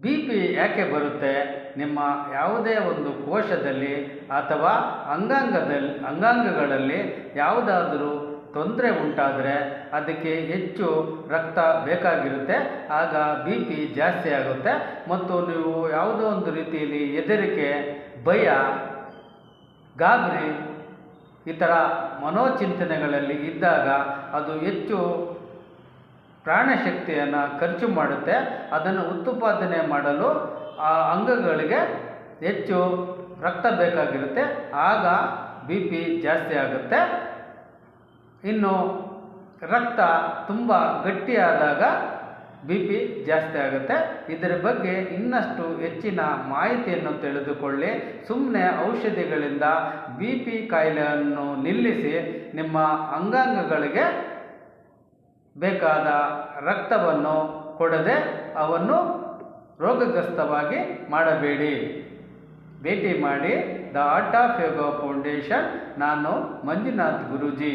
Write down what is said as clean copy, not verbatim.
B P ಯಾಕೆ ಬರುತ್ತೆ? ನಿಮ್ಮ ಯಾವುದೇ ಒಂದು ಕೋಶದಲ್ಲಿ ಅಥವಾ ಅಂಗಾಂಗಗಳಲ್ಲಿ ಯಾವುದಾದರೂ ತೊಂದರೆ ಉಂಟಾದರೆ ಅದಕ್ಕೆ ಹೆಚ್ಚು ರಕ್ತ ಬೇಕಾಗಿರುತ್ತೆ. ಆಗ ಬಿ ಪಿ ಜಾಸ್ತಿ ಆಗುತ್ತೆ ಮತ್ತು ನೀವು ಯಾವುದೋ ಒಂದು ರೀತಿಯಲ್ಲಿ ಹೆದರಿಕೆ, ಭಯ, ಗಾಬರಿ ಈ ಥರ ಮನೋಚಿಂತನೆಗಳಲ್ಲಿ ಇದ್ದಾಗ ಅದು ಹೆಚ್ಚು ಪ್ರಾಣಶಕ್ತಿಯನ್ನು ಖರ್ಚು ಮಾಡುತ್ತೆ. ಅದನ್ನು ಉತ್ಪಾದನೆ ಮಾಡಲು ಆ ಅಂಗಗಳಿಗೆ ಹೆಚ್ಚು ರಕ್ತ ಬೇಕಾಗಿರುತ್ತೆ. ಆಗ ಬಿ ಪಿ ಜಾಸ್ತಿ ಆಗುತ್ತೆ. ಇನ್ನು ರಕ್ತ ತುಂಬ ಗಟ್ಟಿಯಾದಾಗ ಬಿ ಪಿ ಜಾಸ್ತಿ ಆಗುತ್ತೆ. ಇದರ ಬಗ್ಗೆ ಇನ್ನಷ್ಟು ಹೆಚ್ಚಿನ ಮಾಹಿತಿಯನ್ನು ತಿಳಿದುಕೊಳ್ಳಿ. ಸುಮ್ಮನೆ ಔಷಧಿಗಳಿಂದ ಬಿ ಪಿ ಕಾಯಿಲೆಯನ್ನು ನಿಲ್ಲಿಸಿ ನಿಮ್ಮ ಅಂಗಾಂಗಗಳಿಗೆ ಬೇಕಾದ ರಕ್ತವನ್ನು ಕೊಡದೆ ಅವನ್ನು ರೋಗಗ್ರಸ್ತವಾಗಿ ಮಾಡಬೇಡಿ. ಭೇಟಿ ಮಾಡಿ the art of yoga foundation. ನಾನು ಮಂಜುನಾಥ್ ಗುರೂಜಿ.